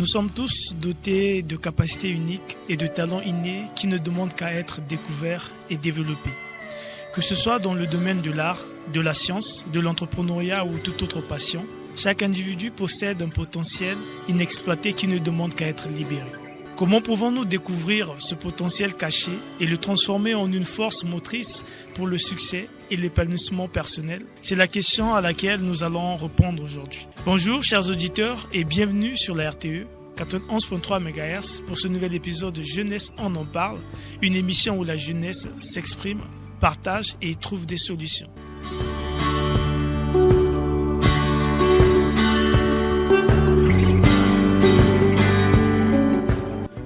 sommes tous dotés de capacités uniques et de talents innés qui ne demandent qu'à être découverts et développés. Que ce soit dans le domaine de l'art, de la science, de l'entrepreneuriat ou toute autre passion, chaque individu possède un potentiel inexploité qui ne demande qu'à être libéré. Comment pouvons-nous découvrir ce potentiel caché et le transformer en une force motrice pour le succès et l'épanouissement personnel? C'est la question à laquelle nous allons répondre aujourd'hui. Bonjour chers auditeurs et bienvenue sur la RTE 91.3 MHz pour ce nouvel épisode de Jeunesse on en parle, une émission où la jeunesse s'exprime, partage et trouve des solutions.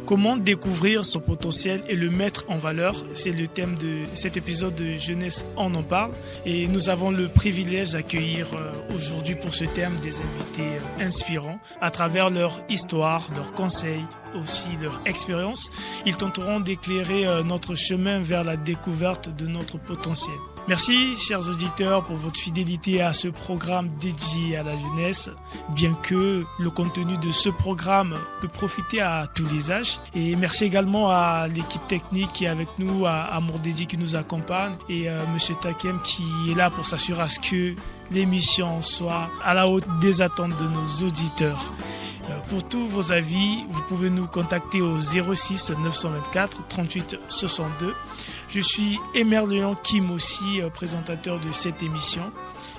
Comment découvrir son potentiel et le mettre en valeur? C'est le thème de cet épisode de Jeunesse on en parle. Et nous avons le privilège d'accueillir aujourd'hui pour ce thème des invités inspirants à travers leur histoire, leurs conseils, aussi leur expérience. Ils tenteront d'éclairer notre chemin vers la découverte de notre potentiel. Merci, chers auditeurs, pour votre fidélité à ce programme dédié à la jeunesse, bien que le contenu de ce programme peut profiter à tous les âges. Et merci également à l'équipe technique qui est avec nous, à Amour Dédi qui nous accompagne et Monsieur Takem qui est là pour s'assurer à ce que l'émission soit à la hauteur des attentes de nos auditeurs. Pour tous vos avis, vous pouvez nous contacter au 06 924 38 62. Je suis Emerléon Kim aussi, présentateur de cette émission.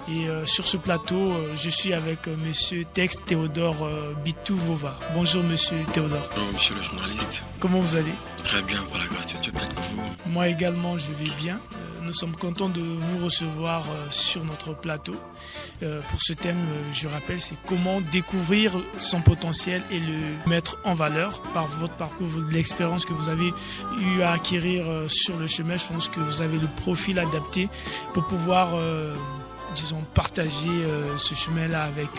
Et sur ce plateau, je suis avec Monsieur Tex Théodore Bitou-Vova. Bonjour Monsieur Théodore. Bonjour Monsieur le journaliste. Comment vous allez? Très bien, par la grâce de Dieu, peut-être que vous. Moi également, je vais bien. Nous sommes contents de vous recevoir sur notre plateau. Pour ce thème, je rappelle, c'est comment découvrir son potentiel et le mettre en valeur par votre parcours, l'expérience que vous avez eu à acquérir sur le chemin. Je pense que vous avez le profil adapté pour pouvoir partager ce chemin-là avec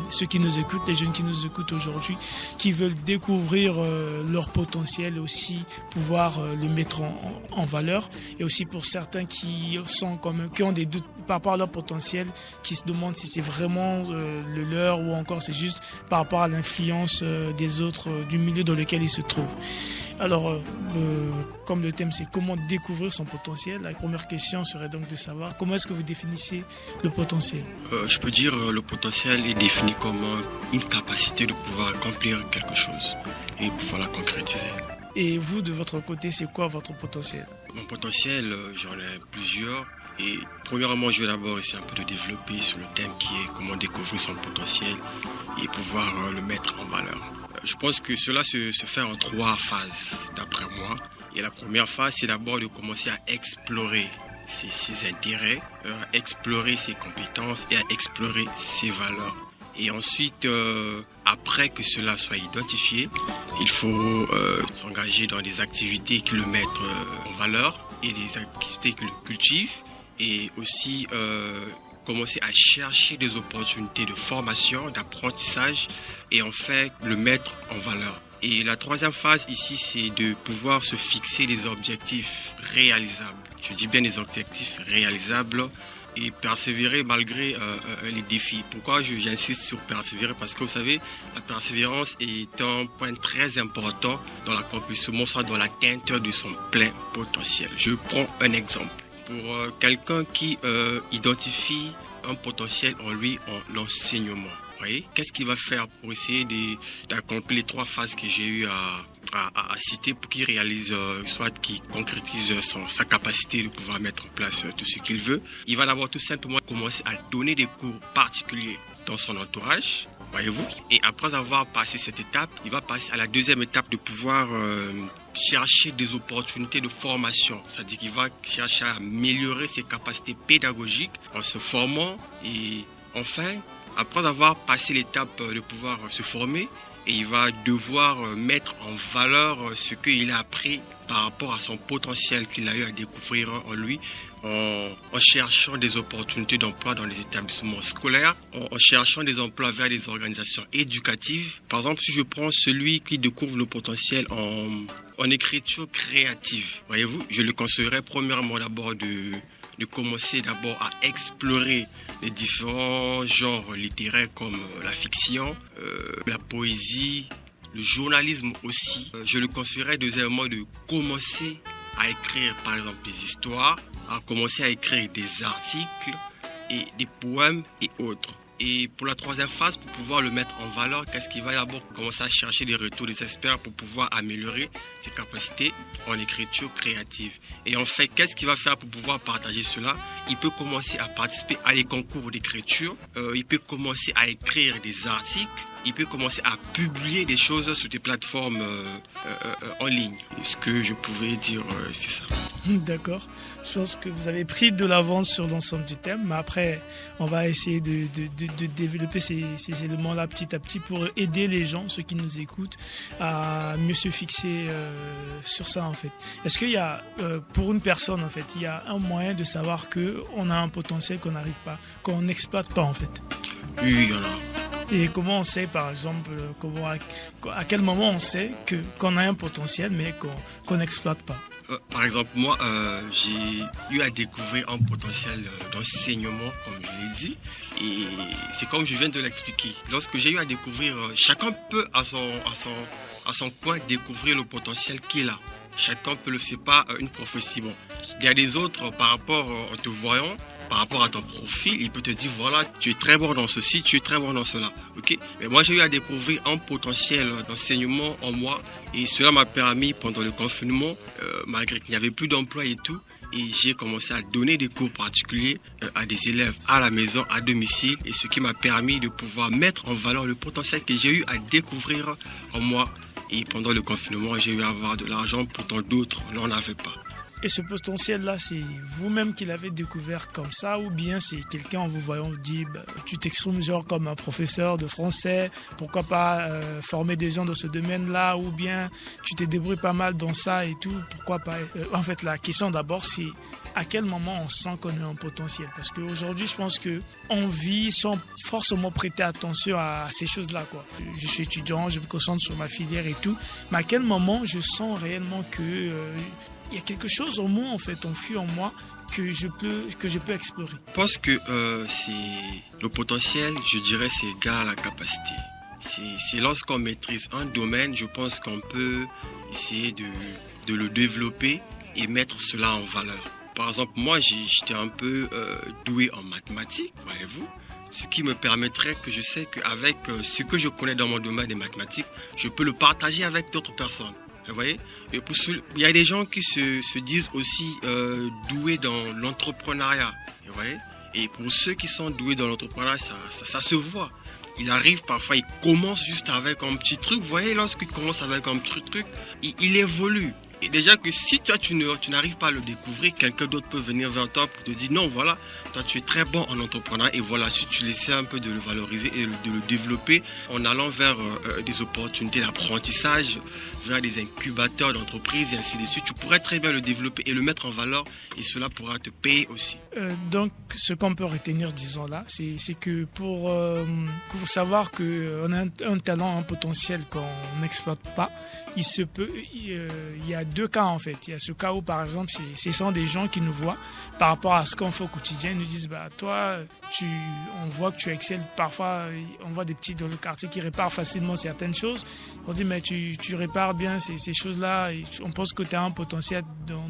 ceux qui nous écoutent, les jeunes qui nous écoutent aujourd'hui, qui veulent découvrir leur potentiel et aussi pouvoir le mettre en valeur. Et aussi pour certains qui ont des doutes par rapport à leur potentiel, qui se demandent si c'est vraiment le leur ou encore c'est juste par rapport à l'influence des autres, du milieu dans lequel ils se trouvent. Alors, comme le thème c'est comment découvrir son potentiel, la première question serait donc de savoir comment est-ce que vous définissez le potentiel? Je peux dire le potentiel est défini comme une capacité de pouvoir accomplir quelque chose et pouvoir la concrétiser. Et vous, de votre côté, c'est quoi votre potentiel? Mon potentiel, j'en ai plusieurs. Et premièrement, je vais d'abord essayer un peu de développer sur le thème qui est comment découvrir son potentiel et pouvoir le mettre en valeur. Je pense que cela se fait en 3 phases, d'après moi. Et la première phase, c'est d'abord de commencer à explorer ses intérêts, à explorer ses compétences et à explorer ses valeurs. Et ensuite, après que cela soit identifié, il faut s'engager dans des activités qui le mettent en valeur et des activités qui le cultivent. Et aussi commencer à chercher des opportunités de formation, d'apprentissage et en fait le mettre en valeur. Et la troisième phase ici, c'est de pouvoir se fixer des objectifs réalisables. Je dis bien des objectifs réalisables et persévérer malgré les défis. Pourquoi j'insiste sur persévérer? Parce que vous savez, la persévérance est un point très important dans l'accomplissement, soit dans l'atteinte de son plein potentiel. Je prends un exemple. Pour quelqu'un qui identifie un potentiel en lui en l'enseignement, voyez, qu'est-ce qu'il va faire pour essayer d'accomplir les 3 phases que j'ai eu à citer pour qu'il réalise, soit qu'il concrétise sa capacité de pouvoir mettre en place tout ce qu'il veut? Il va d'abord tout simplement commencer à donner des cours particuliers dans son entourage, voyez-vous. Et après avoir passé cette étape, il va passer à la deuxième étape de pouvoir chercher des opportunités de formation. C'est-à-dire qu'il va chercher à améliorer ses capacités pédagogiques en se formant. Et enfin, après avoir passé l'étape de pouvoir se former, et il va devoir mettre en valeur ce qu'il a appris par rapport à son potentiel qu'il a eu à découvrir en lui, en cherchant des opportunités d'emploi dans les établissements scolaires, en cherchant des emplois vers des organisations éducatives. Par exemple, si je prends celui qui découvre le potentiel en écriture créative, voyez-vous, je le conseillerais premièrement d'abord de commencer d'abord à explorer les différents genres littéraires comme la fiction, la poésie, le journalisme aussi. Je le conseillerais deuxièmement de commencer à écrire par exemple des histoires, à commencer à écrire des articles et des poèmes et autres. Et pour la troisième phase, pour pouvoir le mettre en valeur, qu'est-ce qu'il va d'abord commencer à chercher des retours des experts pour pouvoir améliorer ses capacités en écriture créative. Et en fait, qu'est-ce qu'il va faire pour pouvoir partager cela? Il peut commencer à participer à des concours d'écriture, il peut commencer à écrire des articles, il peut commencer à publier des choses sur des plateformes en ligne. Et ce que je pouvais dire, c'est ça. D'accord. Je pense que vous avez pris de l'avance sur l'ensemble du thème, mais après, on va essayer de développer ces éléments-là petit à petit pour aider les gens, ceux qui nous écoutent, à mieux se fixer sur ça, en fait. Est-ce qu'il y a, pour une personne, en fait, il y a un moyen de savoir qu'on a un potentiel qu'on n'arrive pas, qu'on n'exploite pas, en fait? Oui, il y en a. Et comment on sait, par exemple, à quel moment on sait qu'on a un potentiel, mais qu'on n'exploite pas? Par exemple, moi, j'ai eu à découvrir un potentiel d'enseignement, comme je l'ai dit. Et c'est comme je viens de l'expliquer. Lorsque j'ai eu à découvrir, chacun peut à son coin découvrir le potentiel qu'il a. Chacun peut le, c'est pas une prophétie. Bon, il y a des autres par rapport en te voyant, par rapport à ton profil, il peut te dire voilà, tu es très bon dans ceci, tu es très bon dans cela. Ok. Mais moi, j'ai eu à découvrir un potentiel d'enseignement en moi et cela m'a permis pendant le confinement, malgré qu'il n'y avait plus d'emploi et tout, et j'ai commencé à donner des cours particuliers à des élèves à la maison, à domicile, et ce qui m'a permis de pouvoir mettre en valeur le potentiel que j'ai eu à découvrir en moi. Et pendant le confinement, j'ai eu à avoir de l'argent, pourtant d'autres n'en avaient pas. Et ce potentiel-là, c'est vous-même qui l'avez découvert comme ça, ou bien c'est quelqu'un en vous voyant vous dit tu t'exprimes genre comme un professeur de français, pourquoi pas former des gens dans ce domaine-là, ou bien tu te débrouilles pas mal dans ça et tout, pourquoi pas. En fait, la question d'abord, c'est à quel moment on sent qu'on a un potentiel? Parce qu'aujourd'hui, je pense qu'on vit sans forcément prêter attention à ces choses-là, quoi. Je suis étudiant, je me concentre sur ma filière et tout, mais à quel moment je sens réellement que il y a quelque chose en moi, en fait, enfui en moi, que je peux explorer? Je pense que c'est le potentiel, je dirais, c'est égal à la capacité. C'est lorsqu'on maîtrise un domaine, je pense qu'on peut essayer de le développer et mettre cela en valeur. Par exemple, moi, j'étais un peu doué en mathématiques, voyez-vous, ce qui me permettrait que je sais qu'avec ce que je connais dans mon domaine des mathématiques, je peux le partager avec d'autres personnes. Vous voyez? Et il y a des gens qui se disent aussi doués dans l'entrepreneuriat. Vous voyez? Et pour ceux qui sont doués dans l'entrepreneuriat, ça se voit. Il arrive parfois, il commence juste avec un petit truc. Vous voyez, lorsqu'il commence avec un petit truc, il évolue. Et déjà que si toi tu n'arrives pas à le découvrir, quelqu'un d'autre peut venir vers toi pour te dire non, voilà, toi tu es très bon en entrepreneuriat et voilà, si tu essaies un peu de le valoriser et de le développer en allant vers des opportunités d'apprentissage, vers des incubateurs d'entreprises et ainsi de suite, tu pourrais très bien le développer et le mettre en valeur et cela pourra te payer aussi. Donc ce qu'on peut retenir, disons là, c'est que pour savoir qu'on a un talent, un potentiel qu'on n'exploite pas, il y a deux cas en fait. Il y a ce cas où par exemple ce sont des gens qui nous voient par rapport à ce qu'on fait au quotidien, ils nous disent toi on voit que tu excelles. Parfois on voit des petits dans le quartier qui réparent facilement certaines choses, on dit mais tu répares bien ces choses là et on pense que tu as un potentiel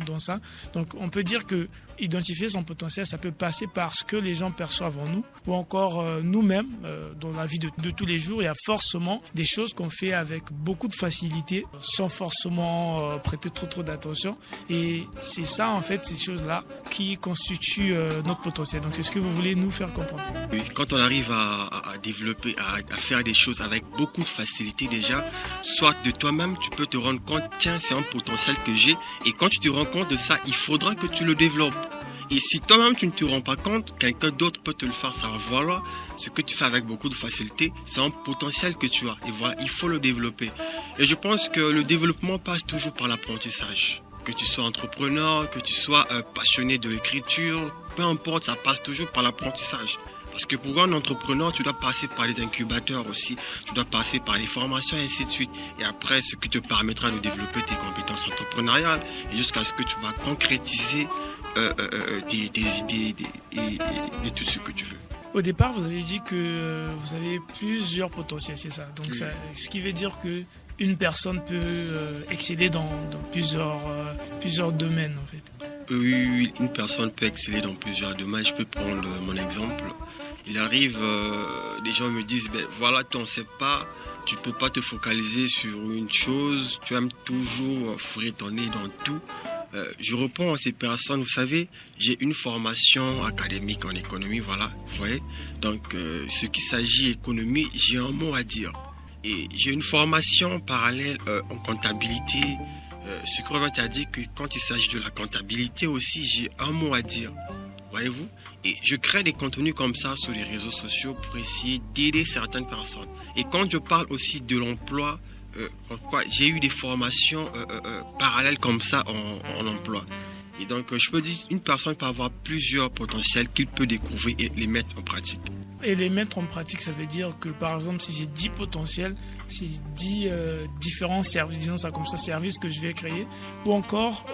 dans ça. Donc on peut dire que identifier son potentiel, ça peut passer par ce que les gens perçoivent en nous ou encore nous-mêmes dans la vie de tous les jours. Il y a forcément des choses qu'on fait avec beaucoup de facilité sans forcément prêter trop d'attention et c'est ça en fait, ces choses-là qui constituent notre potentiel. Donc c'est ce que vous voulez nous faire comprendre. Oui, quand on arrive à développer, à faire des choses avec beaucoup de facilité déjà, soit de toi-même tu peux te rendre compte, tiens c'est un potentiel que j'ai et quand tu te rends compte de ça, il faudra que tu le développes. Et si toi-même tu ne te rends pas compte, quelqu'un d'autre peut te le faire savoir. Voilà, ce que tu fais avec beaucoup de facilité, c'est un potentiel que tu as. Et voilà, il faut le développer. Et je pense que le développement passe toujours par l'apprentissage. Que tu sois entrepreneur, que tu sois passionné de l'écriture, peu importe, ça passe toujours par l'apprentissage. Parce que pour un entrepreneur, tu dois passer par les incubateurs aussi, tu dois passer par les formations et ainsi de suite. Et après, ce qui te permettra de développer tes compétences entrepreneuriales et jusqu'à ce que tu vas concrétiser des idées et tout ce que tu veux. Au départ, vous avez dit que vous avez plusieurs potentiels, c'est ça. Donc, ça, ce qui veut dire que une personne peut exceller dans plusieurs domaines en fait. Oui, une personne peut exceller dans plusieurs domaines. Je peux prendre mon exemple. Il arrive, des gens me disent, voilà, tu n'en sais pas, tu ne peux pas te focaliser sur une chose, tu aimes toujours fourrer ton nez dans tout. Je réponds à ces personnes, vous savez, j'ai une formation académique en économie, voilà, vous voyez. Donc, ce qui s'agit économie, j'ai un mot à dire. Et j'ai une formation parallèle en comptabilité. Ce qui revient à dire que quand il s'agit de la comptabilité aussi, j'ai un mot à dire. Voyez-vous? Et je crée des contenus comme ça sur les réseaux sociaux pour essayer d'aider certaines personnes. Et quand je parle aussi de l'emploi, j'ai eu des formations parallèles comme ça en emploi. Et donc, je peux dire une personne peut avoir plusieurs potentiels qu'il peut découvrir et les mettre en pratique. Et les mettre en pratique, ça veut dire que, par exemple, si j'ai 10 potentiels, c'est 10 différents services, disons ça comme ça, services que je vais créer. Ou encore,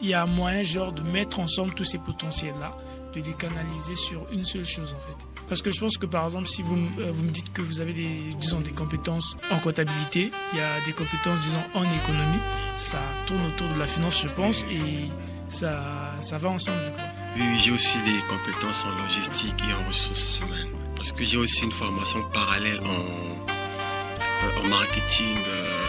il y a moyen genre de mettre ensemble tous ces potentiels-là, de les canaliser sur une seule chose en fait. Parce que je pense que par exemple, si vous me dites que vous avez des compétences en comptabilité, il y a des compétences, disons, en économie, ça tourne autour de la finance, je pense, et ça va ensemble, je crois. Oui, j'ai aussi des compétences en logistique et en ressources humaines. Parce que j'ai aussi une formation parallèle en marketing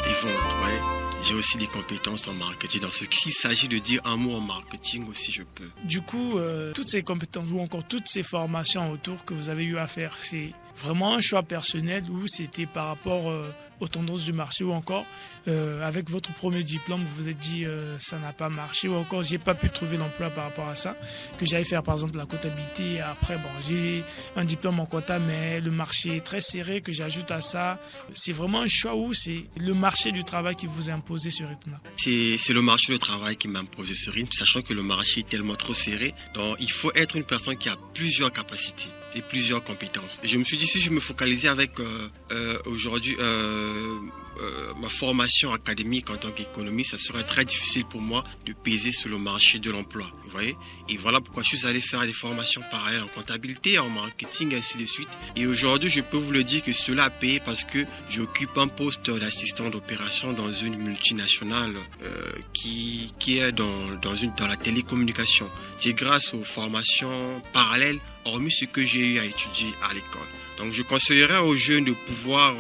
et vente, ouais. J'ai aussi des compétences en marketing. Dans ce qu'il s'agit de dire un mot en marketing aussi, je peux. Du coup, toutes ces compétences ou encore toutes ces formations autour que vous avez eu à faire, c'est vraiment un choix personnel ou c'était par rapport aux tendances du marché ou encore avec votre premier diplôme, vous vous êtes dit ça n'a pas marché ou encore j'ai pas pu trouver l'emploi par rapport à ça, que j'allais faire par exemple la comptabilité et après j'ai un diplôme en compta mais le marché est très serré que j'ajoute à ça. C'est vraiment un choix ou c'est le marché du travail qui vous a imposé ce rythme-là? C'est le marché du travail qui m'a imposé ce rythme, sachant que le marché est tellement trop serré. Donc il faut être une personne qui a plusieurs capacités et plusieurs compétences. Et je me suis dit, si je me focalisais avec aujourd'hui ma formation académique en tant qu'économiste, ça serait très difficile pour moi de peser sur le marché de l'emploi. Vous voyez? Et voilà pourquoi je suis allé faire des formations parallèles en comptabilité, en marketing, ainsi de suite. Et aujourd'hui, je peux vous le dire que cela a payé parce que j'occupe un poste d'assistant d'opération dans une multinationale qui est dans la télécommunication. C'est grâce aux formations parallèles, hormis ce que j'ai eu à étudier à l'école. Donc je conseillerais aux jeunes de pouvoir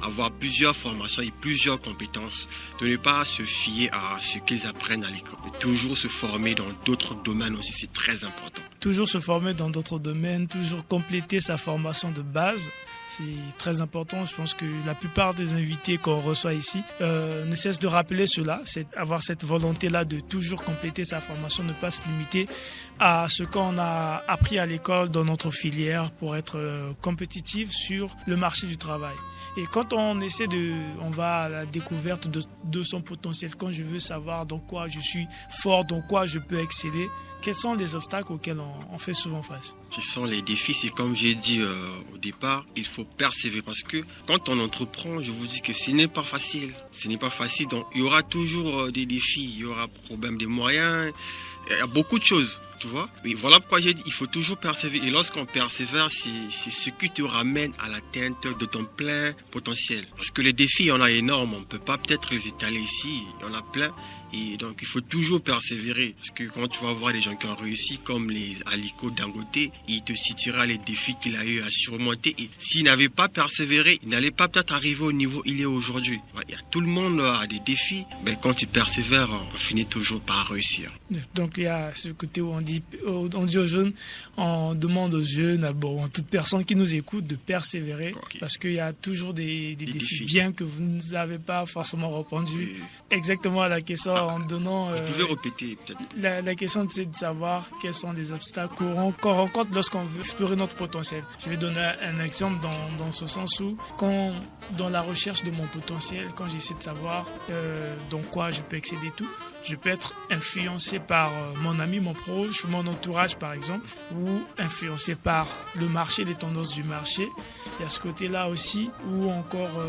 avoir plusieurs formations et plusieurs compétences, de ne pas se fier à ce qu'ils apprennent à l'école, de toujours se former dans d'autres domaines aussi, c'est très important. Toujours se former dans d'autres domaines, toujours compléter sa formation de base. C'est très important. Je pense que la plupart des invités qu'on reçoit ici ne cessent de rappeler cela, c'est avoir cette volonté-là de toujours compléter sa formation, ne pas se limiter à ce qu'on a appris à l'école dans notre filière pour être compétitif sur le marché du travail. Et quand on va à la découverte de son potentiel, quand je veux savoir dans quoi je suis fort, dans quoi je peux exceller, quels sont les obstacles auxquels on fait souvent face? Ce sont les défis, c'est comme j'ai dit au départ, il faut persévérer parce que quand on entreprend, je vous dis que ce n'est pas facile. Ce n'est pas facile, donc il y aura toujours des défis, il y aura problème des moyens, il y a beaucoup de choses. Tu vois? Et voilà pourquoi j'ai dit il faut toujours persévérer. Et lorsqu'on persévère, c'est ce qui te ramène à l'atteinte de ton plein potentiel. Parce que les défis, il y en a énormes. On ne peut pas peut-être les étaler ici. Il y en a plein. Et donc, il faut toujours persévérer. Parce que quand tu vas voir des gens qui ont réussi, comme les Aliko Dangote, il te citera les défis qu'il a eu à surmonter. Et s'il n'avait pas persévéré, il n'allait pas peut-être arriver au niveau où il est aujourd'hui. Tout le monde a des défis. Mais quand tu persévères, on finit toujours par réussir. Donc, il y a ce côté où on dit aux jeunes, on demande aux jeunes, toute personne qui nous écoute, de persévérer. Okay. Parce qu'il y a toujours des défis, bien que vous n'avez pas forcément répondu exactement à la question. En donnant. Vous pouvez répéter peut-être. La question, c'est de savoir quels sont les obstacles qu'on rencontre lorsqu'on veut explorer notre potentiel. Je vais donner un exemple dans ce sens où, dans la recherche de mon potentiel, quand j'essaie de savoir dans quoi je peux excéder tout, je peux être influencé par mon ami, mon proche, mon entourage par exemple, ou influencé par le marché, les tendances du marché. Il y a ce côté-là aussi où encore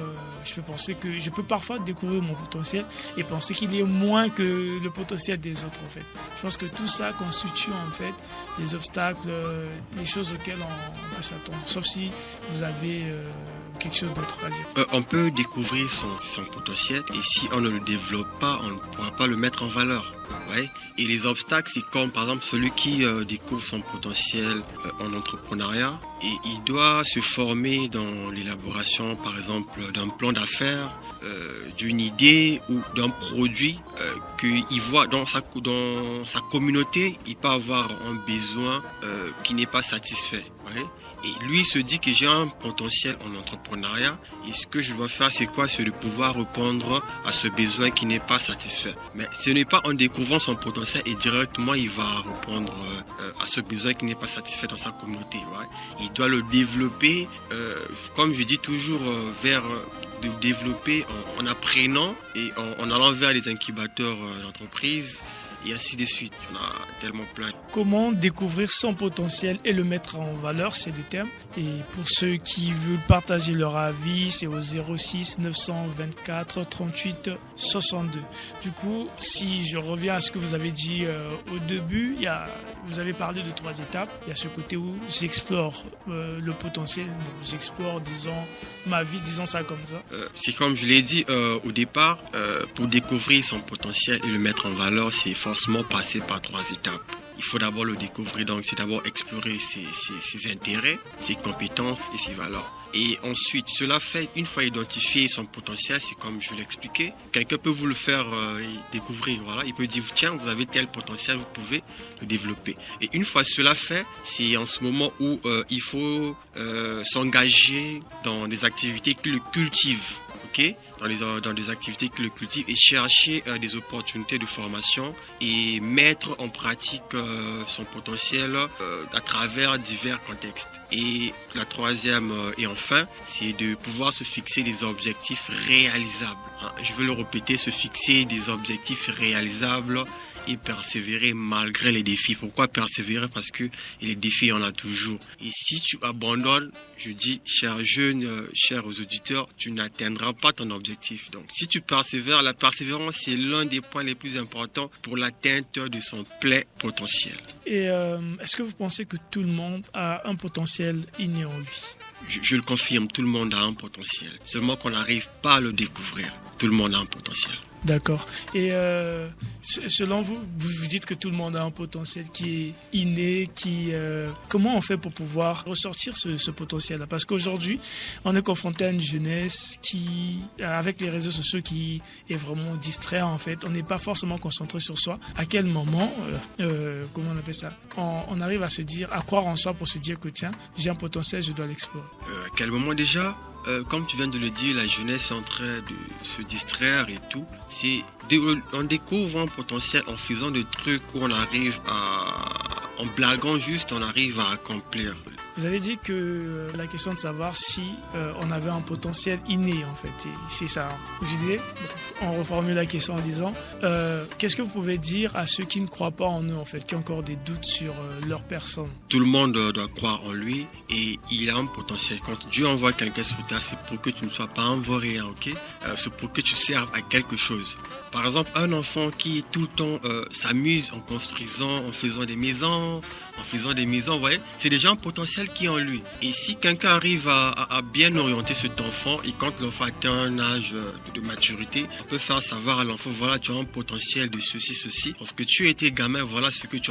je peux parfois découvrir mon potentiel et penser qu'il est moins que le potentiel des autres en fait. Je pense que tout ça constitue en fait les obstacles, les choses auxquelles on peut s'attendre. Sauf si vous avez quelque chose d'autre à dire? On peut découvrir son potentiel et si on ne le développe pas, on ne pourra pas le mettre en valeur. Ouais. Et les obstacles, c'est comme par exemple celui qui découvre son potentiel en entrepreneuriat et il doit se former dans l'élaboration, par exemple, d'un plan d'affaires, d'une idée ou d'un produit qu'il voit dans sa communauté, il peut avoir un besoin qui n'est pas satisfait. Ouais. Et lui se dit que j'ai un potentiel en entrepreneuriat et ce que je dois faire c'est quoi? C'est de pouvoir répondre à ce besoin qui n'est pas satisfait. Mais ce n'est pas en découvrant son potentiel et directement il va répondre à ce besoin qui n'est pas satisfait dans sa communauté. Ouais. Il doit le développer, comme je dis toujours, de développer en apprenant et en allant vers les incubateurs d'entreprise. Et ainsi de suite, il y en a tellement plein. Comment découvrir son potentiel et le mettre en valeur, c'est le thème. Et pour ceux qui veulent partager leur avis, c'est au 06 924 38 62. Du coup, si je reviens à ce que vous avez dit au début, vous avez parlé de 3 étapes. Il y a ce côté où j'explore le potentiel, j'explore, disons, ma vie, disons ça comme ça. C'est comme je l'ai dit au départ, pour découvrir son potentiel et le mettre en valeur, c'est forcément passer par 3 étapes. Il faut d'abord le découvrir, donc c'est d'abord explorer ses intérêts, ses compétences et ses valeurs. Et ensuite, cela fait, une fois identifié son potentiel, c'est comme je l'expliquais, quelqu'un peut vous le faire découvrir, voilà. Il peut dire, tiens, vous avez tel potentiel, vous pouvez le développer. Et une fois cela fait, c'est en ce moment où il faut s'engager dans des activités qui le cultivent. Okay, dans des activités qui le cultivent et chercher des opportunités de formation et mettre en pratique son potentiel à travers divers contextes. Et la troisième et enfin, c'est de pouvoir se fixer des objectifs réalisables. Je veux le répéter, se fixer des objectifs réalisables et persévérer malgré les défis. Pourquoi persévérer? Parce que les défis, il y en a toujours. Et si tu abandonnes, je dis, chers jeunes, chers auditeurs, tu n'atteindras pas ton objectif. Donc, si tu persévères, la persévérance, c'est l'un des points les plus importants pour l'atteinte de son plein potentiel. Et est-ce que vous pensez que tout le monde a un potentiel inné en lui? Je le confirme, tout le monde a un potentiel. Seulement qu'on n'arrive pas à le découvrir. Tout le monde a un potentiel. D'accord. Et selon vous, vous dites que tout le monde a un potentiel qui est inné, comment on fait pour pouvoir ressortir ce potentiel-là? Parce qu'aujourd'hui, on est confronté à une jeunesse qui, avec les réseaux sociaux, qui est vraiment distrait en fait. On n'est pas forcément concentré sur soi. À quel moment, comment on appelle ça? On arrive à se dire, à croire en soi pour se dire que tiens, j'ai un potentiel, je dois l'explorer. À quel moment déjà? Comme tu viens de le dire, la jeunesse est en train de se distraire et tout. On découvre un potentiel en faisant des trucs où on arrive en blaguant juste, on arrive à accomplir. Vous avez dit que la question de savoir si on avait un potentiel inné, en fait, c'est ça. Je disais, on reformule la question en disant, qu'est-ce que vous pouvez dire à ceux qui ne croient pas en eux, en fait, qui ont encore des doutes sur leur personne? Tout le monde doit croire en lui et il a un potentiel. Quand Dieu envoie quelqu'un sur terre, c'est pour que tu ne sois pas un vaurien, ok? C'est pour que tu serves à quelque chose. Par exemple, un enfant qui tout le temps s'amuse en construisant, en faisant des maisons, vous voyez, c'est déjà un potentiel qui est en lui. Et si quelqu'un arrive à bien orienter cet enfant, et quand l'enfant atteint un âge de maturité, on peut faire savoir à l'enfant, voilà, tu as un potentiel de ceci, parce que tu étais gamin, voilà ce que tu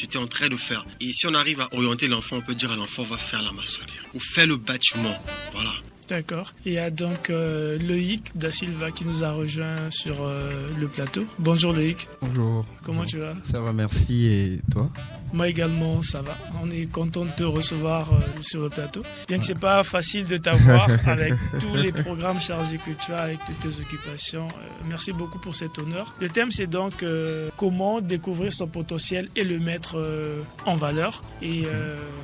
étais en train de faire. Et si on arrive à orienter l'enfant, on peut dire à l'enfant, va faire la maçonnerie, ou fais le bâtiment, voilà. D'accord. Il y a donc Loïc Da Silva qui nous a rejoint sur le plateau. Bonjour Loïc. Bonjour. Comment tu vas? Ça va, merci. Et toi? Moi également, ça va. On est content de te recevoir sur le plateau. Bien que c'est pas facile de t'avoir avec tous les programmes chargés que tu as, avec toutes tes occupations. Merci beaucoup pour cet honneur. Le thème, c'est donc comment découvrir son potentiel et le mettre en valeur. Et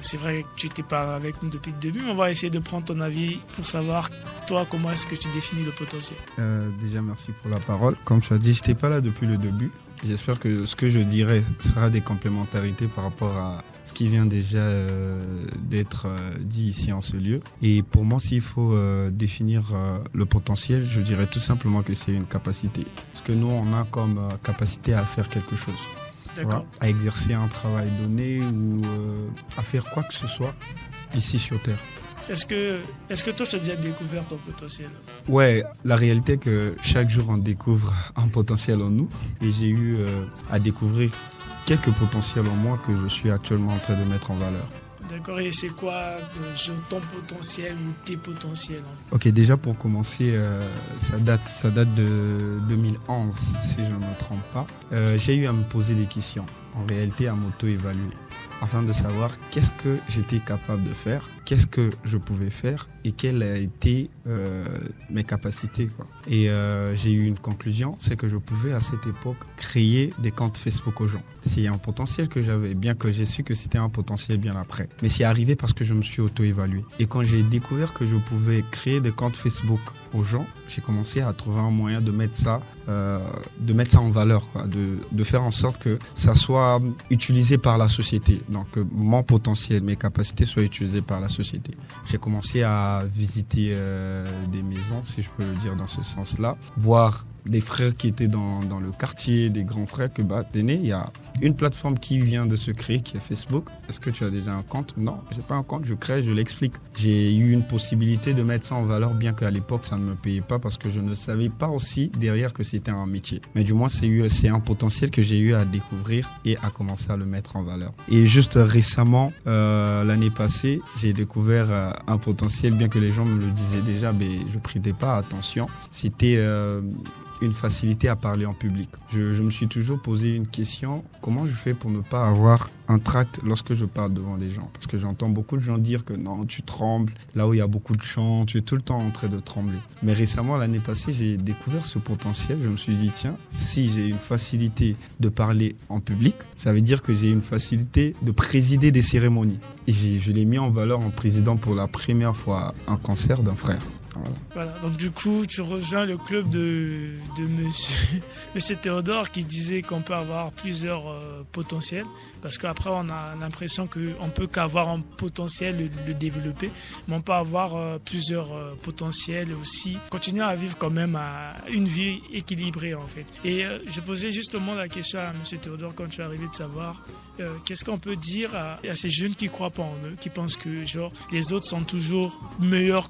c'est vrai que tu n'étais pas avec nous depuis le début, mais on va essayer de prendre ton avis pour savoir, toi, comment est-ce que tu définis le potentiel. Déjà, merci pour la parole. Comme tu as dit, je n'étais pas là depuis le début. J'espère que ce que je dirai sera des complémentarités par rapport à ce qui vient déjà d'être dit ici en ce lieu. Et pour moi, s'il faut définir le potentiel, je dirais tout simplement que c'est une capacité. Parce que nous, on a comme capacité à faire quelque chose. Voilà, à exercer un travail donné ou à faire quoi que ce soit ici sur Terre. Est-ce que toi, tu as déjà découvert ton potentiel? Ouais, la réalité est que chaque jour, on découvre un potentiel en nous. Et j'ai eu à découvrir quelques potentiels en moi que je suis actuellement en train de mettre en valeur. D'accord, et c'est quoi ton potentiel ou tes potentiels? Ok, déjà pour commencer, ça date de 2011, si je ne me trompe pas. J'ai eu à me poser des questions, en réalité à m'auto-évaluer, afin de savoir qu'est-ce que j'étais capable de faire, qu'est-ce que je pouvais faire et quelles a été mes capacités, quoi. Et j'ai eu une conclusion, c'est que je pouvais à cette époque créer des comptes Facebook aux gens. C'est un potentiel que j'avais, bien que j'ai su que c'était un potentiel bien après. Mais c'est arrivé parce que je me suis auto-évalué. Et quand j'ai découvert que je pouvais créer des comptes Facebook aux gens, j'ai commencé à trouver un moyen de mettre ça en valeur, quoi, de faire en sorte que ça soit utilisé par la société. Donc mon potentiel, mes capacités soient utilisées par la société. J'ai commencé à visiter des maisons, si je peux le dire dans ce sens-là, voir des frères qui étaient dans le quartier, des grands frères que tenez, il y a une plateforme qui vient de se créer qui est Facebook. Est-ce que tu as déjà un compte? Non, j'ai pas un compte, je crée, je l'explique. J'ai eu une possibilité de mettre ça en valeur, bien qu'à l'époque ça ne me payait pas parce que je ne savais pas aussi derrière que c'était un métier. Mais du moins c'est un potentiel que j'ai eu à découvrir et à commencer à le mettre en valeur. Et juste récemment, l'année passée, j'ai découvert un potentiel, bien que les gens me le disaient déjà, mais je prêtais pas attention. C'était une facilité à parler en public. Je me suis toujours posé une question, comment je fais pour ne pas avoir un tract lorsque je parle devant des gens? Parce que j'entends beaucoup de gens dire que non, tu trembles, là où il y a beaucoup de gens, tu es tout le temps en train de trembler. Mais récemment, l'année passée, j'ai découvert ce potentiel. Je me suis dit, tiens, si j'ai une facilité de parler en public, ça veut dire que j'ai une facilité de présider des cérémonies. Et je l'ai mis en valeur en présidant pour la première fois un concert d'un frère. Voilà, donc du coup, tu rejoins le club de monsieur Théodore qui disait qu'on peut avoir plusieurs potentiels, parce qu'après on a l'impression qu'on peut qu'avoir un potentiel, le développer, mais on peut avoir plusieurs potentiels et aussi continuer à vivre quand même une vie équilibrée en fait. Et je posais justement la question à monsieur Théodore quand je suis arrivé de savoir qu'est-ce qu'on peut dire à ces jeunes qui ne croient pas en eux, qui pensent que genre les autres sont toujours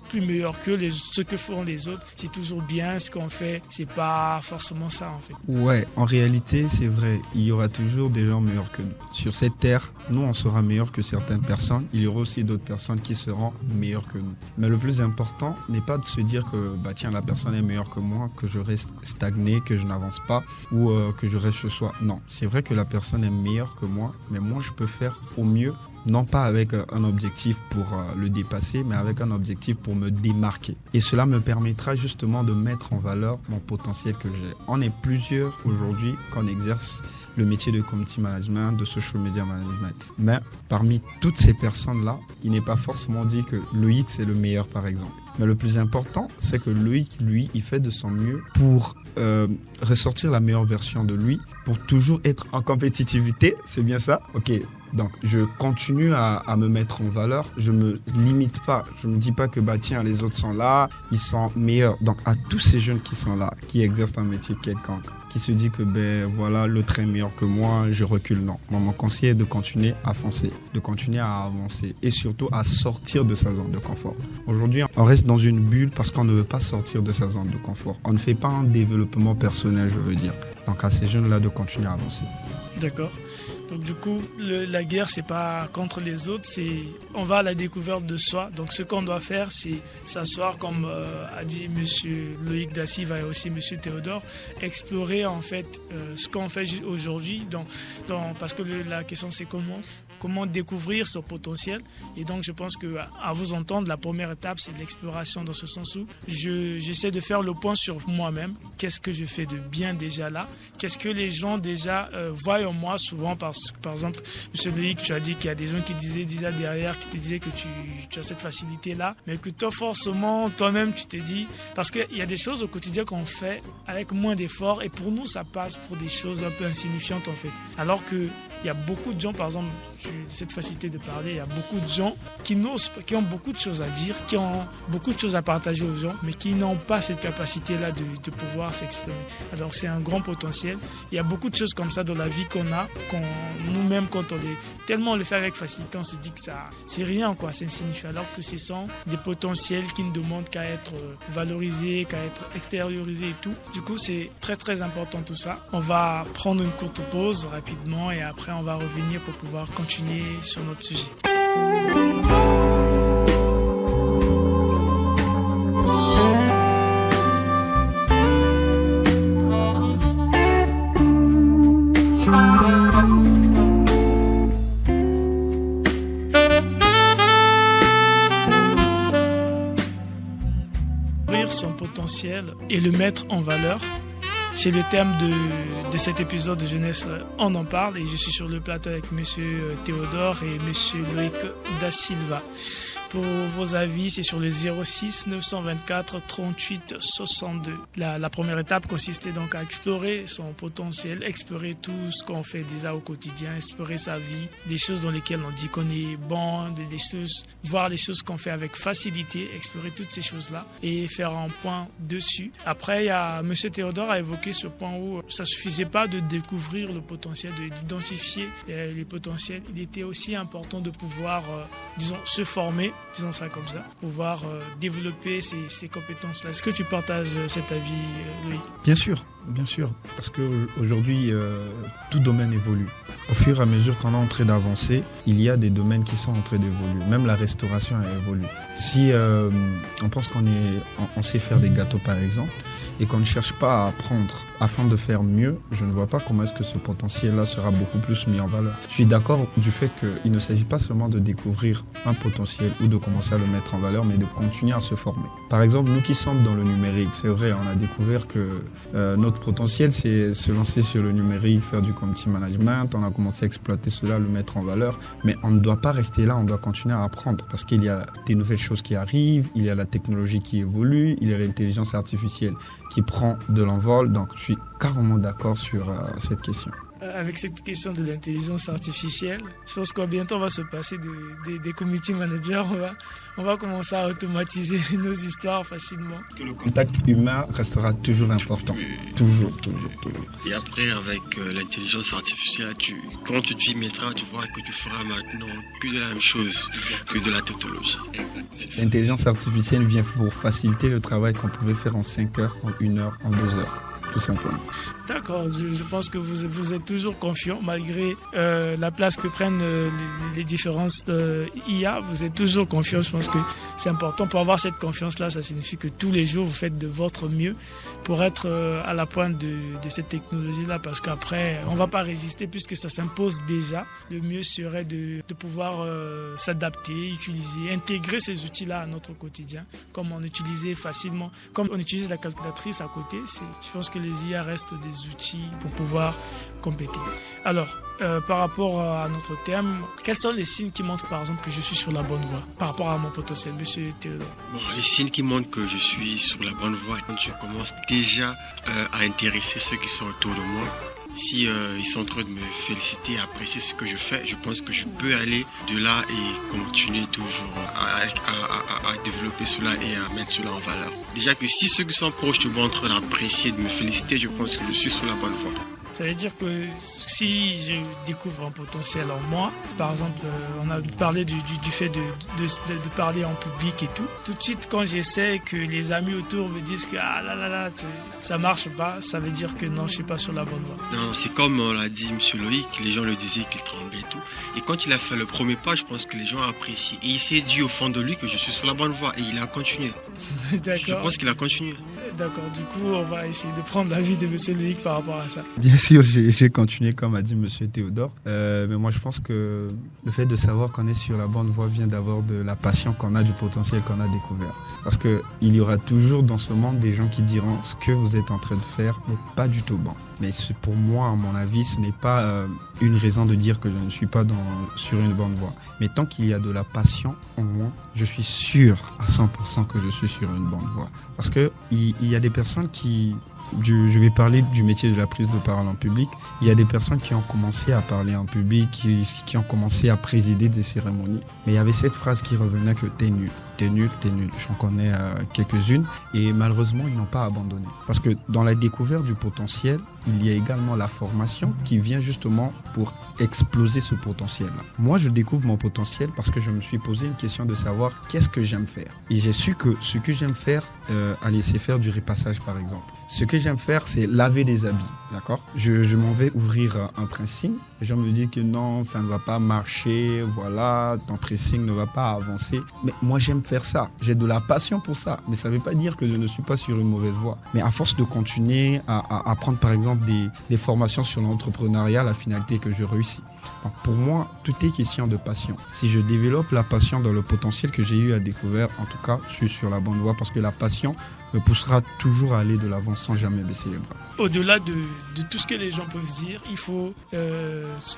plus meilleurs qu'eux, ce que font les autres, c'est toujours bien, ce qu'on fait, c'est pas forcément ça en fait. Ouais, en réalité, c'est vrai, il y aura toujours des gens meilleurs que nous. Sur cette terre, nous, on sera meilleurs que certaines personnes, il y aura aussi d'autres personnes qui seront meilleures que nous. Mais le plus important n'est pas de se dire que, tiens, la personne est meilleure que moi, que je reste stagné, que je n'avance pas, ou que je reste chez soi. Non, c'est vrai que la personne est meilleure que moi, mais moi, je peux faire au mieux, non pas avec un objectif pour le dépasser, mais avec un objectif pour me démarquer. Et cela me permettra justement de mettre en valeur mon potentiel que j'ai. On est plusieurs aujourd'hui qu'on exerce le métier de community management, de social media management. Mais parmi toutes ces personnes-là, il n'est pas forcément dit que Loïc, c'est le meilleur, par exemple. Mais le plus important, c'est que Loïc, lui, il fait de son mieux pour ressortir la meilleure version de lui, pour toujours être en compétitivité. C'est bien ça? Ok. Donc, je continue à me mettre en valeur. Je me limite pas. Je me dis pas que, tiens, les autres sont là, ils sont meilleurs. Donc, à tous ces jeunes qui sont là, qui exercent un métier quelconque, qui se dit que, voilà, l'autre est meilleur que moi, je recule. Non. Moi, mon conseil est de continuer à foncer, de continuer à avancer et surtout à sortir de sa zone de confort. Aujourd'hui, on reste dans une bulle parce qu'on ne veut pas sortir de sa zone de confort. On ne fait pas un développement personnel, je veux dire. Donc, à ces jeunes-là de continuer à avancer. D'accord. Donc du coup, la guerre, c'est pas contre les autres, on va à la découverte de soi. Donc ce qu'on doit faire, c'est s'asseoir, comme a dit monsieur Loïc Da Silva et aussi monsieur Théodore, explorer en fait ce qu'on fait aujourd'hui. Donc, parce que la question c'est comment découvrir son potentiel. Et donc je pense que à vous entendre, la première étape c'est de l'exploration, dans ce sens où j'essaie de faire le point sur moi-même. Qu'est-ce que je fais de bien déjà là? Qu'est-ce que les gens déjà voient en moi souvent? Par exemple, monsieur Loïc, tu as dit qu'il y a des gens qui disaient déjà derrière, qui te disaient que tu as cette facilité là, mais que toi forcément toi-même tu te dis, parce qu'il y a des choses au quotidien qu'on fait avec moins d'efforts et pour nous ça passe pour des choses un peu insignifiantes en fait, alors que il y a beaucoup de gens, par exemple, j'ai cette facilité de parler, il y a beaucoup de gens qui n'osent pas, qui ont beaucoup de choses à dire, qui ont beaucoup de choses à partager aux gens, mais qui n'ont pas cette capacité-là de pouvoir s'exprimer. Alors c'est un grand potentiel. Il y a beaucoup de choses comme ça dans la vie qu'on a, nous-mêmes, quand tellement on le fait avec facilité, on se dit que ça, c'est rien, quoi, c'est insignifiant. Alors que ce sont des potentiels qui ne demandent qu'à être valorisés, qu'à être extériorisés et tout. Du coup, c'est très très important tout ça. On va prendre une courte pause rapidement et après on va revenir pour pouvoir continuer sur notre sujet. Son potentiel et le mettre en valeur. C'est le thème de cet épisode de Jeunesse On en parle et je suis sur le plateau avec monsieur Théodore et monsieur Loïc Da Silva. Pour vos avis, c'est sur le 06 924 38 62. La première étape consistait donc à explorer son potentiel, explorer tout ce qu'on fait déjà au quotidien, explorer sa vie, des choses dans lesquelles on dit qu'on est bon, des choses, voir les choses qu'on fait avec facilité, explorer toutes ces choses-là et faire un point dessus. Après, monsieur Théodore a évoqué ce point où ça suffisait pas de découvrir le potentiel, d'identifier les potentiels. Il était aussi important de pouvoir, se former, disons ça comme ça, pouvoir développer ces compétences-là. Est-ce que tu partages cet avis, Loïc ? Bien sûr, parce qu'aujourd'hui, tout domaine évolue. Au fur et à mesure qu'on est en train d'avancer, il y a des domaines qui sont en train d'évoluer. Même la restauration a évolué. Si on pense qu'on sait faire des gâteaux, par exemple, et qu'on ne cherche pas à apprendre afin de faire mieux, je ne vois pas comment est-ce que ce potentiel-là sera beaucoup plus mis en valeur. Je suis d'accord du fait qu'il ne s'agit pas seulement de découvrir un potentiel ou de commencer à le mettre en valeur, mais de continuer à se former. Par exemple, nous qui sommes dans le numérique, c'est vrai, on a découvert que notre potentiel, c'est se lancer sur le numérique, faire du community management, on a commencé à exploiter cela, le mettre en valeur, mais on ne doit pas rester là, on doit continuer à apprendre parce qu'il y a des nouvelles choses qui arrivent, il y a la technologie qui évolue, il y a l'intelligence artificielle qui prend de l'envol, donc je suis carrément d'accord sur cette question. Avec cette question de l'intelligence artificielle, je pense qu'à bientôt on va se passer des community managers, on va commencer à automatiser nos histoires facilement. Que le contact humain restera toujours important, toujours. Et après avec l'intelligence artificielle, quand tu t'y mettras, tu verras que tu feras maintenant que de la même chose que de la tautologie. L'intelligence artificielle vient pour faciliter le travail qu'on pouvait faire en 5 heures, en 1 heure, en 2 heures. Tout simplement. D'accord, je pense que vous êtes toujours confiant malgré la place que prennent les différences IA. Vous êtes toujours confiant. Je pense que c'est important. Pour avoir cette confiance-là, ça signifie que tous les jours, vous faites de votre mieux pour être à la pointe de cette technologie-là. Parce qu'après, on ne va pas résister puisque ça s'impose déjà. Le mieux serait de pouvoir s'adapter, utiliser, intégrer ces outils-là à notre quotidien. Comme on utilisait facilement, comme on utilise la calculatrice à côté. Je pense que les IA restent des outils pour pouvoir compléter. Alors, par rapport à notre thème, quels sont les signes qui montrent par exemple que je suis sur la bonne voie par rapport à mon potentiel, monsieur Théodore? Les signes qui montrent que je suis sur la bonne voie, quand je commence déjà à intéresser ceux qui sont autour de moi. Si ils sont en train de me féliciter, apprécier ce que je fais, je pense que je peux aller de là et continuer toujours à développer cela et à mettre cela en valeur. Déjà que si ceux qui sont proches de moi sont en train d'apprécier, de me féliciter, je pense que je suis sur la bonne voie. Ça veut dire que si je découvre un potentiel en moi, par exemple, on a parlé du fait de parler en public et tout de suite quand j'essaie que les amis autour me disent que ça marche pas, ça veut dire que non, je suis pas sur la bonne voie. Non, c'est comme on l'a dit monsieur Loïc, les gens le disaient qu'il tremblait et tout. Et quand il a fait le premier pas, je pense que les gens apprécient. Et il s'est dit au fond de lui que je suis sur la bonne voie et il a continué. D'accord. Je pense qu'il a continué. D'accord, du coup, on va essayer de prendre l'avis de monsieur Loïc par rapport à ça. Bien sûr, j'ai continué comme a dit monsieur Théodore. Mais moi, je pense que le fait de savoir qu'on est sur la bonne voie vient d'abord de la passion qu'on a, du potentiel qu'on a découvert. Parce qu'il y aura toujours dans ce monde des gens qui diront ce que vous êtes en train de faire n'est pas du tout bon. Mais pour moi, à mon avis, ce n'est pas une raison de dire que je ne suis pas sur une bonne voie. Mais tant qu'il y a de la passion en moi, je suis sûr à 100% que je suis sur une bonne voie. Parce qu'il y a des personnes qui je vais parler du métier de la prise de parole en public. Il y a des personnes qui ont commencé à parler en public, qui ont commencé à présider des cérémonies. Mais il y avait cette phrase qui revenait que t'es nul. T'es nul, t'es nul. J'en connais quelques-unes et malheureusement, ils n'ont pas abandonné. Parce que dans la découverte du potentiel, il y a également la formation qui vient justement pour exploser ce potentiel-là. Moi, je découvre mon potentiel parce que je me suis posé une question de savoir qu'est-ce que j'aime faire. Et j'ai su que ce que j'aime faire, c'est faire du repassage par exemple. Ce que j'aime faire, c'est laver des habits, d'accord ? Je m'en vais ouvrir un pressing. Les gens me disent que non, ça ne va pas marcher, voilà, ton pressing ne va pas avancer. Mais moi, j'aime faire ça. J'ai de la passion pour ça. Mais ça ne veut pas dire que je ne suis pas sur une mauvaise voie. Mais à force de continuer à prendre par exemple des formations sur l'entrepreneuriat, la finalité est que je réussis. Donc pour moi, tout est question de passion. Si je développe la passion dans le potentiel que j'ai eu à découvrir, en tout cas, je suis sur la bonne voie parce que la passion me poussera toujours à aller de l'avant sans jamais baisser les bras. Au-delà de tout ce que les gens peuvent dire, il faut,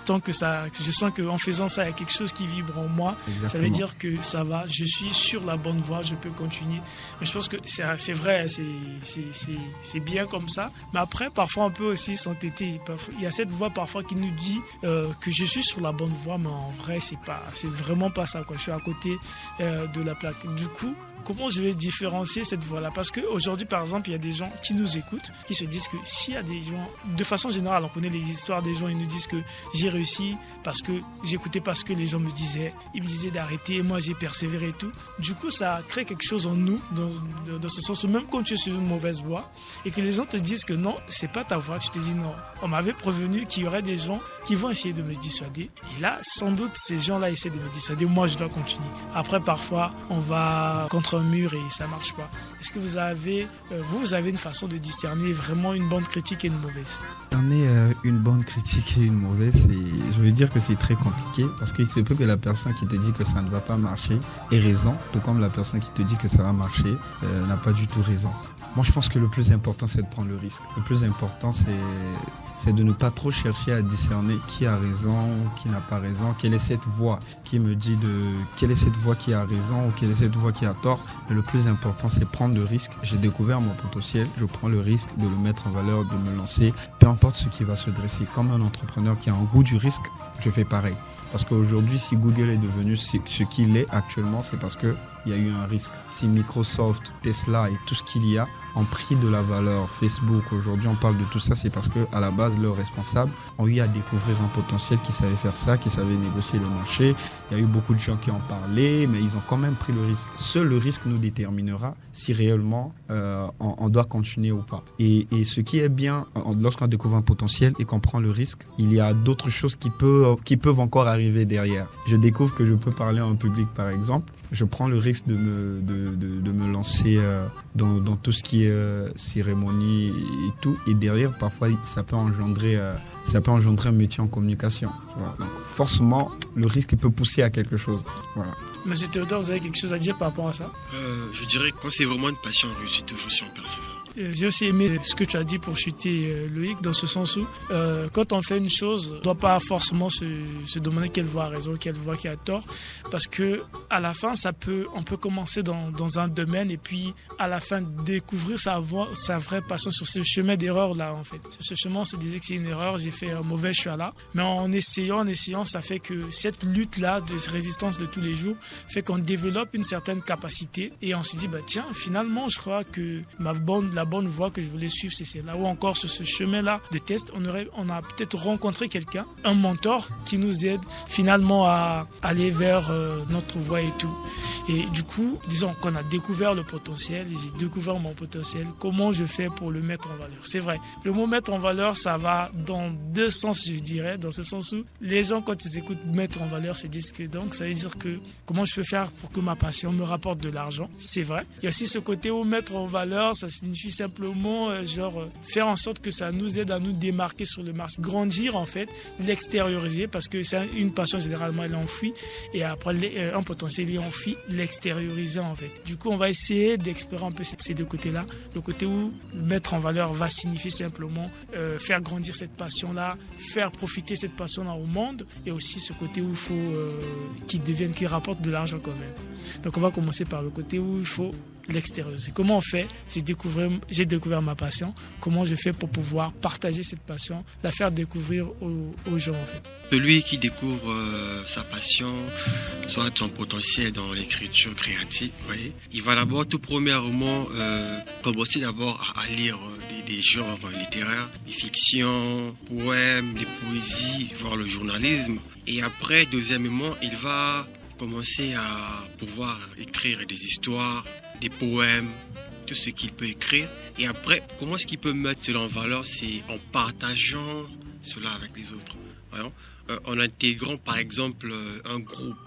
tant que ça, je sens qu'en faisant ça, il y a quelque chose qui vibre en moi. Exactement. Ça veut dire que ça va, je suis sur la bonne voie, je peux continuer. Mais je pense que c'est vrai, c'est bien comme ça. Mais après, parfois, on peut aussi s'entêter. Il y a cette voix parfois qui nous dit que je suis sur la bonne voie, mais en vrai, c'est vraiment pas ça, quoi. Je suis à côté de la plaque. Du coup, comment je vais différencier cette voix-là? Parce qu'aujourd'hui, par exemple, il y a des gens qui nous écoutent, qui se disent que s'il y a des gens, de façon générale, on connaît les histoires des gens, ils nous disent que j'ai réussi parce que j'écoutais pas ce que les gens me disaient. Ils me disaient d'arrêter et moi j'ai persévéré et tout. Du coup, ça crée quelque chose en nous, dans ce sens où même quand tu es sur une mauvaise voie et que les gens te disent que non, c'est pas ta voie, tu te dis non. On m'avait prévenu qu'il y aurait des gens qui vont essayer de me dissuader. Et là, sans doute, ces gens-là essaient de me dissuader. Moi, je dois continuer. Après, parfois, on va contre un mur et ça marche pas. Est-ce que vous avez une façon de discerner vraiment une bonne critique et une mauvaise? Une bonne critique et une mauvaise, je veux dire que c'est très compliqué parce qu'il se peut que la personne qui te dit que ça ne va pas marcher ait raison, tout comme la personne qui te dit que ça va marcher n'a pas du tout raison. Moi, je pense que le plus important, c'est de prendre le risque. Le plus important, c'est de ne pas trop chercher à discerner qui a raison, qui n'a pas raison, quelle est cette voix qui me dit quelle est cette voix qui a raison ou quelle est cette voix qui a tort. Mais le plus important, c'est prendre le risque. J'ai découvert mon potentiel, je prends le risque de le mettre en valeur, de me lancer, peu importe ce qui va se dresser. Comme un entrepreneur qui a un goût du risque, je fais pareil. Parce qu'aujourd'hui, si Google est devenu ce qu'il est actuellement, c'est parce qu'il y a eu un risque. Si Microsoft, Tesla et tout ce qu'il y a ont pris de la valeur, Facebook, aujourd'hui on parle de tout ça, c'est parce qu'à la base, leurs responsables ont eu à découvrir un potentiel qui savait faire ça, qui savait négocier le marché. Il y a eu beaucoup de gens qui en parlaient, mais ils ont quand même pris le risque. Seul le risque nous déterminera si réellement on doit continuer ou pas. Et ce qui est bien, lorsqu'on découvre un potentiel et qu'on prend le risque, il y a d'autres choses qui peuvent encore arriver derrière. Je découvre que je peux parler en public, par exemple. Je prends le risque de me lancer dans tout ce qui est cérémonie et tout. Et derrière, parfois, ça peut engendrer un métier en communication. Voilà. Donc, forcément, le risque peut pousser à quelque chose. Voilà. Monsieur Théodore, vous avez quelque chose à dire par rapport à ça? Je dirais que quand c'est vraiment une passion, je suis toujours si on persévère. J'ai aussi aimé ce que tu as dit pour chuter Loïc, dans ce sens où quand on fait une chose, on ne doit pas forcément se demander quelle voie a raison, quelle voie qui a tort, parce que à la fin, on peut commencer dans un domaine et puis à la fin découvrir sa vraie passion sur ce chemin d'erreur là en fait. Sur ce chemin, on se disait que c'est une erreur, j'ai fait un mauvais choix là, mais en essayant, ça fait que cette lutte là de résistance de tous les jours fait qu'on développe une certaine capacité et on se dit tiens, finalement, je crois que la bonne voie que je voulais suivre, c'est celle-là. Ou encore sur ce chemin-là de test, on a peut-être rencontré quelqu'un, un mentor qui nous aide finalement à aller vers notre voie et tout. Et du coup, disons qu'on a découvert le potentiel, j'ai découvert mon potentiel, comment je fais pour le mettre en valeur? C'est vrai, le mot mettre en valeur, ça va dans deux sens, je dirais, dans ce sens où les gens, quand ils écoutent mettre en valeur, se disent que donc, ça veut dire que comment je peux faire pour que ma passion me rapporte de l'argent? C'est vrai. Il y a aussi ce côté où mettre en valeur, ça signifie simplement faire en sorte que ça nous aide à nous démarquer sur le marché, grandir en fait, l'extérioriser parce que c'est une passion généralement elle est enfouie et après un potentiel est enfoui, l'extérioriser en fait. Du coup on va essayer d'explorer un peu ces deux côtés-là, le côté où mettre en valeur va signifier simplement faire grandir cette passion-là, faire profiter cette passion-là au monde et aussi ce côté où il faut qui rapporte de l'argent quand même. Donc on va commencer par le côté où il faut l'extérieur. C'est comment on fait? J'ai découvert j'ai découvert ma passion, comment je fais pour pouvoir partager cette passion, la faire découvrir aux gens en fait. Celui qui découvre sa passion, soit son potentiel dans l'écriture créative, vous voyez, il va d'abord tout premièrement commencer d'abord à lire des genres littéraires, des fictions, poèmes, des poésies, voire le journalisme. Et après, deuxièmement, il va commencer à pouvoir écrire des histoires, des poèmes, tout ce qu'il peut écrire. Et après, comment est-ce qu'il peut mettre cela en valeur? C'est en partageant cela avec les autres. Voyons, en intégrant par exemple un groupe.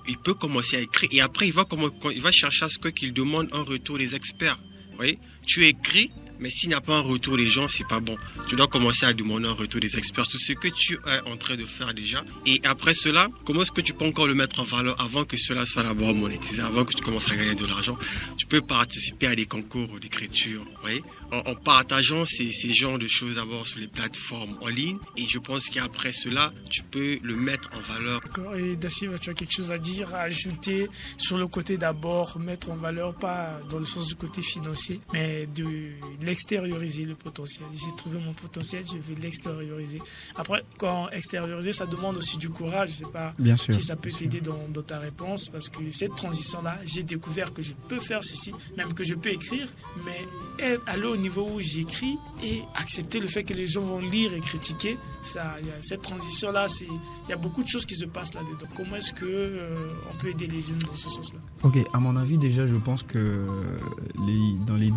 Il peut commencer à écrire et après il va chercher à ce qu'il demande un retour des experts. Vous voyez, tu écris, mais s'il n'y a pas un retour des gens, c'est pas bon. Tu dois commencer à demander un retour des experts, tout ce que tu es en train de faire déjà. Et après cela, comment est-ce que tu peux encore le mettre en valeur avant que cela soit d'abord monétisé, avant que tu commences à gagner de l'argent? Tu peux participer à des concours d'écriture, vous voyez, en partageant ces genres de choses d'abord sur les plateformes en ligne. Et je pense qu'après cela, tu peux le mettre en valeur. D'accord. Et Daciva, tu as quelque chose à dire, à ajouter sur le côté d'abord, mettre en valeur, pas dans le sens du côté financier, mais de l'extérioriser le potentiel. J'ai trouvé mon potentiel, je vais l'extérioriser. Après, quand extérioriser, ça demande aussi du courage. Je ne sais pas si ça peut t'aider dans ta réponse, parce que cette transition-là, j'ai découvert que je peux faire ceci, même que je peux écrire, mais aller au niveau où j'écris et accepter le fait que les gens vont lire et critiquer, cette transition-là, il y a beaucoup de choses qui se passent là-dedans. Comment est-ce qu'on peut aider les jeunes dans ce sens-là? Ok, à mon avis, déjà, je pense que dans les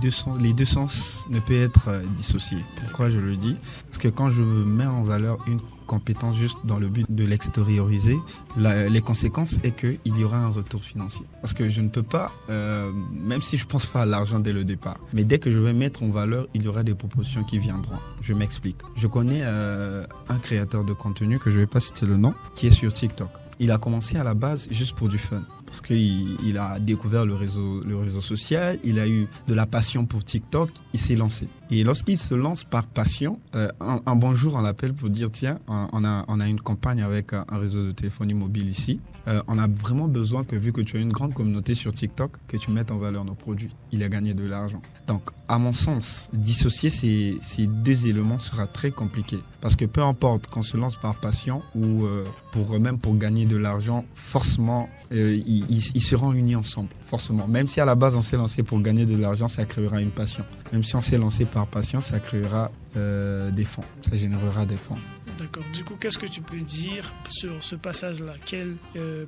deux sens ne peut être dissociés. Pourquoi je le dis? Parce que quand je mets en valeur une compétence juste dans le but de l'extérioriser, les conséquences est qu'il y aura un retour financier. Parce que je ne peux pas, même si je pense pas à l'argent dès le départ, mais dès que je vais mettre en valeur, il y aura des propositions qui viendront. Je m'explique. Je connais un créateur de contenu, que je ne vais pas citer le nom, qui est sur TikTok. Il a commencé à la base juste pour du fun. Parce qu'il a découvert le réseau social, il a eu de la passion pour TikTok, il s'est lancé. Et lorsqu'il se lance par passion, un bon jour, on l'appelle pour dire, tiens, on a une campagne avec un réseau de téléphonie mobile ici. On a vraiment besoin que, vu que tu as une grande communauté sur TikTok, que tu mettes en valeur nos produits. Il a gagné de l'argent. Donc, à mon sens, dissocier ces deux éléments sera très compliqué. Parce que peu importe qu'on se lance par passion ou pour gagner de l'argent, forcément, ils seront unis ensemble, forcément. Même si à la base, on s'est lancé pour gagner de l'argent, ça créera une passion. Même si on s'est lancé par passion, ça créera des fonds. Ça générera des fonds. D'accord. Du coup, qu'est-ce que tu peux dire sur ce passage-là?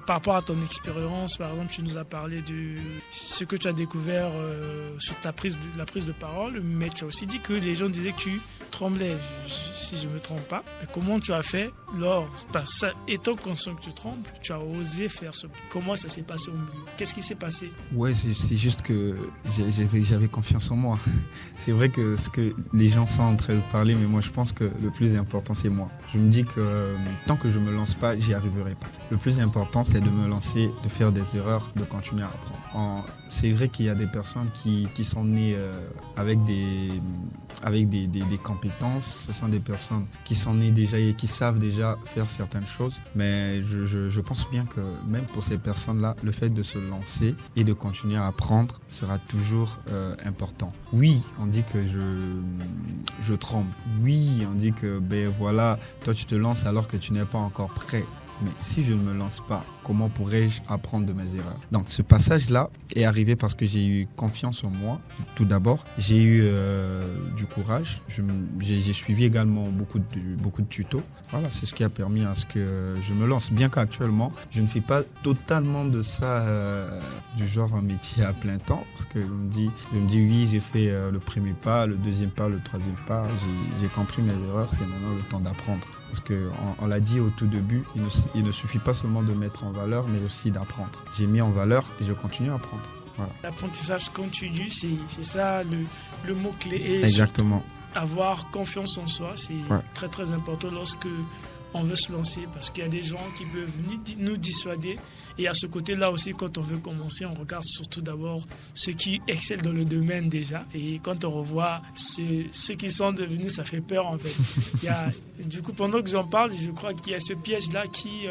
Par rapport à ton expérience, par exemple, tu nous as parlé de ce que tu as découvert sur la prise de parole, mais tu as aussi dit que les gens disaient que tu tremblais, si je ne me trompe pas. Mais comment tu as fait étant conscient que tu trembles, tu as osé faire ce... Comment ça s'est passé au milieu? Qu'est-ce qui s'est passé? Ouais, c'est juste que j'avais confiance en moi. C'est vrai que ce que les gens sont en train de parler, mais moi je pense que le plus important c'est moi. Je me dis que tant que je ne me lance pas, j'y arriverai pas. Le plus important c'est de me lancer, de faire des erreurs, de continuer à apprendre. C'est vrai qu'il y a des personnes qui sont nées avec des compétences. Ce sont des personnes qui sont nées déjà et qui savent déjà faire certaines choses. Mais je pense bien que même pour ces personnes-là, le fait de se lancer et de continuer à apprendre sera toujours important. Oui, on dit que je tremble. Oui, on dit que voilà, toi tu te lances alors que tu n'es pas encore prêt. Mais si je ne me lance pas, comment pourrais-je apprendre de mes erreurs? Donc ce passage-là est arrivé parce que j'ai eu confiance en moi, tout d'abord. J'ai eu du courage. J'ai suivi également beaucoup de tutos. Voilà, c'est ce qui a permis à ce que je me lance. Bien qu'actuellement, je ne fais pas totalement de ça du genre un métier à plein temps. Parce que je me dis oui, j'ai fait le premier pas, le deuxième pas, le troisième pas. J'ai compris mes erreurs, c'est maintenant le temps d'apprendre. Parce qu'on l'a dit au tout début, il ne suffit pas seulement de mettre en valeur, mais aussi d'apprendre. J'ai mis en valeur et je continue à apprendre. Voilà. L'apprentissage continu, c'est ça le mot-clé. Et exactement. Avoir confiance en soi, c'est très très important lorsque on veut se lancer, parce qu'il y a des gens qui peuvent nous dissuader. Et à ce côté-là aussi, quand on veut commencer, on regarde surtout d'abord ceux qui excellent dans le domaine déjà. Et quand on revoit ceux qui sont devenus, ça fait peur en fait. Du coup, pendant que j'en parle, je crois qu'il y a ce piège-là qui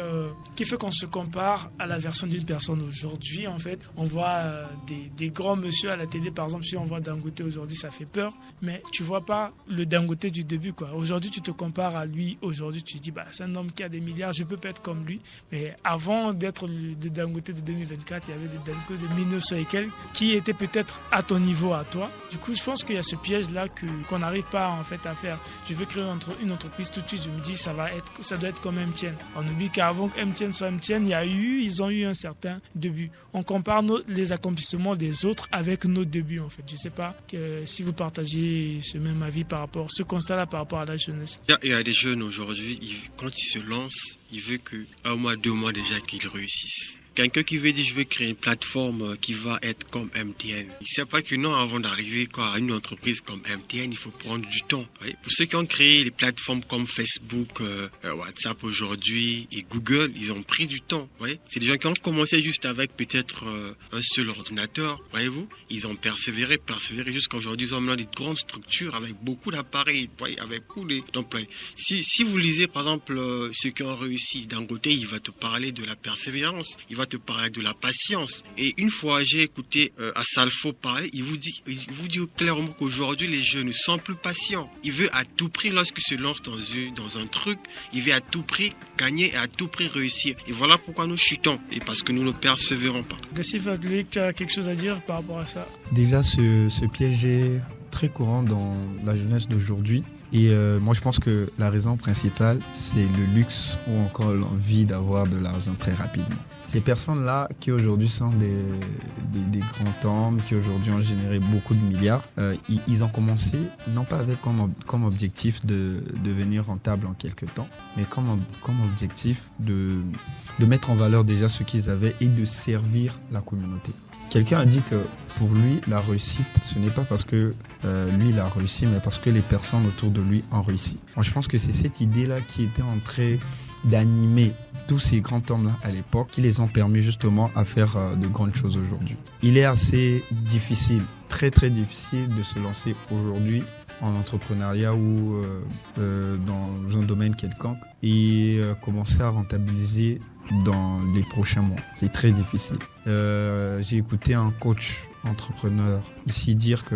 fait qu'on se compare à la version d'une personne aujourd'hui. En fait, on voit des grands monsieur à la télé, par exemple, si on voit Dangote aujourd'hui, ça fait peur. Mais tu vois pas le Dangote du début, quoi. Aujourd'hui, tu te compares à lui. Aujourd'hui, tu te dis, c'est un homme qui a des milliards, je peux pas être comme lui. Mais avant d'être de Dangote de 2024, il y avait des Dangote de 1900 et quelques qui étaient peut-être à ton niveau, à toi. Du coup, je pense qu'il y a ce piège-là qu'on n'arrive pas en fait à faire. Je veux créer une entreprise tout de suite. Je me dis, ça doit être comme MTN. On oublie qu'avant que MTN soit MTN, ils ont eu un certain début. On compare les accomplissements des autres avec nos débuts, en fait. Je sais pas si vous partagez ce même avis ce constat-là par rapport à la jeunesse. Il y a des jeunes aujourd'hui, quand ils se lancent, ils veulent qu'un mois, 2 mois déjà qu'ils réussissent. Quelqu'un qui veut dire je vais créer une plateforme qui va être comme MTN. Il ne sait pas que non, avant d'arriver à une entreprise comme MTN, il faut prendre du temps. Oui. Pour ceux qui ont créé les plateformes comme Facebook, WhatsApp aujourd'hui et Google, ils ont pris du temps. Oui. C'est des gens qui ont commencé juste avec peut-être un seul ordinateur. Voyez-vous, ils ont persévéré jusqu'à aujourd'hui. Ils ont maintenant des grandes structures avec beaucoup d'appareils, avec beaucoup d'employés. Si vous lisez par exemple ceux qui ont réussi, Dangote, il va te parler de la persévérance. Il va te parler de la patience. Et une fois j'ai écouté Assalfo parler, il vous dit clairement qu'aujourd'hui les jeunes ne sont plus patients. Il veut à tout prix, lorsqu'il se lance dans un truc, il veut à tout prix gagner et à tout prix réussir. Et voilà pourquoi nous chutons, et parce que nous ne persévérons pas. Luc, tu as quelque chose à dire par rapport à ça? Déjà, ce piège est très courant dans la jeunesse d'aujourd'hui. Et moi, je pense que la raison principale, c'est le luxe ou encore l'envie d'avoir de l'argent très rapidement. Ces personnes-là qui aujourd'hui sont des grands hommes, qui aujourd'hui ont généré beaucoup de milliards, ils ont commencé, non pas avec comme objectif de devenir rentable en quelques temps, mais comme objectif de mettre en valeur déjà ce qu'ils avaient et de servir la communauté. Quelqu'un a dit que pour lui, la réussite, ce n'est pas parce que lui, il a réussi, mais parce que les personnes autour de lui ont réussi. Moi, je pense que c'est cette idée-là qui était en train d'animer tous ces grands hommes-là à l'époque, qui les ont permis justement à faire de grandes choses aujourd'hui. Il est assez difficile, très très difficile de se lancer aujourd'hui en entrepreneuriat ou dans un domaine quelconque et commencer à rentabiliser dans les prochains mois. C'est très difficile. J'ai écouté un coach entrepreneur ici dire que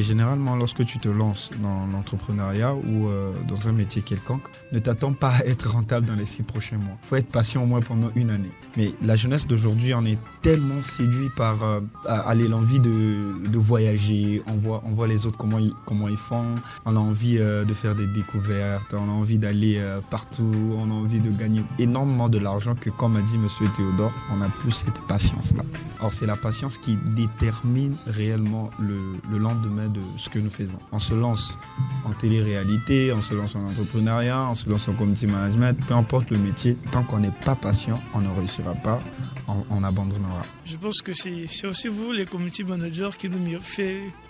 généralement lorsque tu te lances dans l'entrepreneuriat ou dans un métier quelconque, ne t'attends pas à être rentable dans les 6 prochains mois. Il faut être patient au moins pendant 1 année. Mais la jeunesse d'aujourd'hui en est tellement séduit par l'envie de voyager. On voit les autres comment ils font. On a envie de faire des découvertes. On a envie d'aller partout. On a envie de gagner énormément de l'argent que, comme a dit M. Théodore, on n'a plus cette patience-là. Or, c'est la patience qui détermine réellement le lendemain de ce que nous faisons. On se lance en télé-réalité, on se lance en entrepreneuriat, on se lance en community management, peu importe le métier, tant qu'on n'est pas patient, on ne réussira pas, on abandonnera. Je pense que c'est aussi vous, les community managers,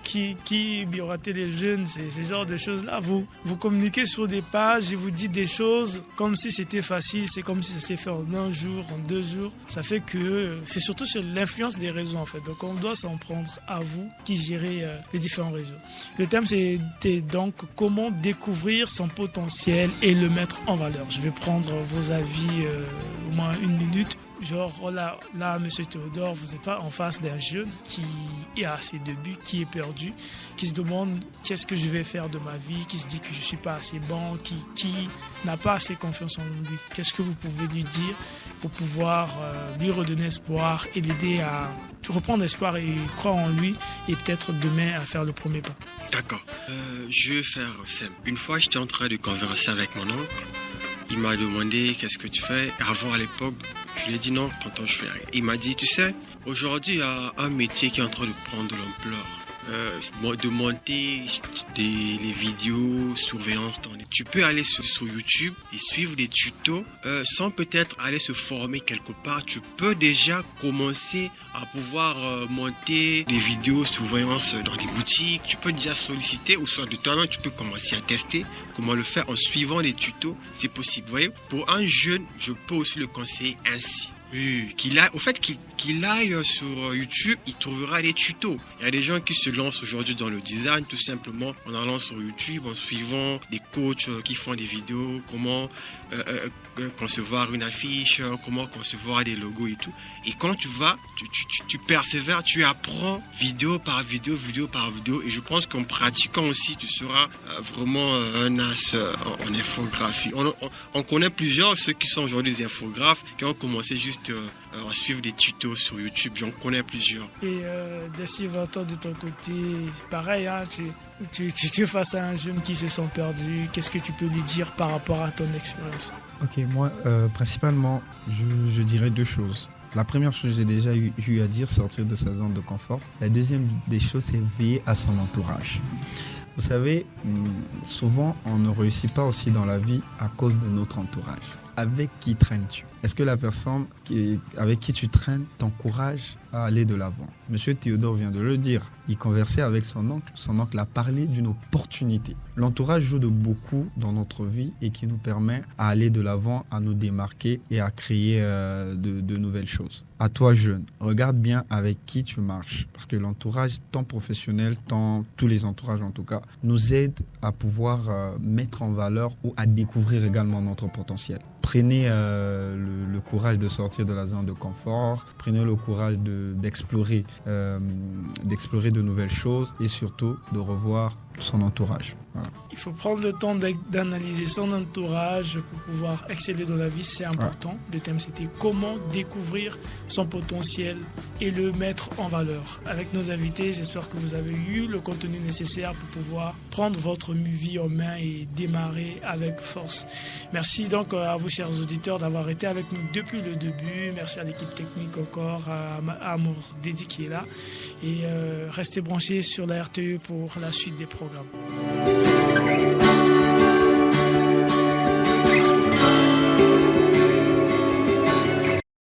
qui miroitez les jeunes, ces genres de choses-là. Vous communiquez sur des pages et vous dites des choses comme si c'était facile, c'est comme si ça s'est fait en 1 jour, en 2 jours. Ça fait que c'est surtout sur l'influence des réseaux en fait. Donc on doit s'en prendre à vous qui gérez les différents réseaux. Le thème c'était donc comment découvrir son potentiel et le mettre en valeur. Je vais prendre vos avis au moins 1 minute. Genre là, Monsieur Théodore, vous êtes pas en face d'un jeune qui est à ses débuts, qui est perdu, qui se demande qu'est-ce que je vais faire de ma vie, qui se dit que je suis pas assez bon, qui n'a pas assez confiance en lui. Qu'est-ce que vous pouvez lui dire pour pouvoir lui redonner espoir et l'aider à reprendre espoir et croire en lui et peut-être demain à faire le premier pas? D'accord. Je vais faire simple. Une fois, j'étais en train de converser avec mon oncle. Il m'a demandé qu'est-ce que tu fais. Avant, à l'époque, je lui ai dit non, tonton, je fais rien. Il m'a dit, tu sais, aujourd'hui, il y a un métier qui est en train de prendre de l'ampleur. de monter les vidéos surveillance. Tu peux aller sur YouTube et suivre des tutos sans peut-être aller se former quelque part. Tu peux déjà commencer à pouvoir monter des vidéos surveillance dans des boutiques. Tu peux déjà solliciter ou soit de temps tu peux commencer à tester comment le faire en suivant les tutos. C'est possible. Vous voyez, pour un jeune, je peux aussi le conseiller ainsi. Qu'il aille sur YouTube, il trouvera des tutos. Il y a des gens qui se lancent aujourd'hui dans le design tout simplement en allant sur YouTube, en suivant des coachs qui font des vidéos, comment concevoir une affiche, comment concevoir des logos et tout. Et quand tu vas, tu persévères, tu apprends vidéo par vidéo et je pense qu'en pratiquant aussi, tu seras vraiment un as en infographie. On connaît plusieurs, ceux qui sont aujourd'hui des infographes, qui ont commencé juste à suivre des tutos sur YouTube. J'en connais plusieurs. Et Sylvain, toi de ton côté, pareil, hein, tu es face à un jeune qui se sent perdu. Qu'est-ce que tu peux lui dire par rapport à ton expérience? Ok, moi, principalement, je dirais deux choses. La première chose, j'ai déjà eu à dire, sortir de sa zone de confort. La deuxième des choses, c'est veiller à son entourage. Vous savez, souvent, on ne réussit pas aussi dans la vie à cause de notre entourage. Avec qui traînes-tu? Est-ce que la personne avec qui tu traînes t'encourage à aller de l'avant? Monsieur Théodore vient de le dire. Il conversait avec son oncle. Son oncle a parlé d'une opportunité. L'entourage joue de beaucoup dans notre vie et qui nous permet à aller de l'avant, à nous démarquer et à créer de nouvelles choses. À toi, jeune, regarde bien avec qui tu marches. Parce que l'entourage, tant professionnel, tant tous les entourages en tout cas, nous aide à pouvoir mettre en valeur ou à découvrir également notre potentiel. Prenez le courage de sortir de la zone de confort, prenez le courage d'explorer de nouvelles choses et surtout de revoir son entourage. Voilà. Il faut prendre le temps d'analyser son entourage pour pouvoir exceller dans la vie, c'est important. Ouais. Le thème c'était comment découvrir son potentiel et le mettre en valeur. Avec nos invités, j'espère que vous avez eu le contenu nécessaire pour pouvoir prendre votre vie en main et démarrer avec force. Merci donc à vous chers auditeurs d'avoir été avec nous depuis le début. Merci à l'équipe technique encore, à Amour Dédi qui est là. Et restez branchés sur la RTE pour la suite des programmes.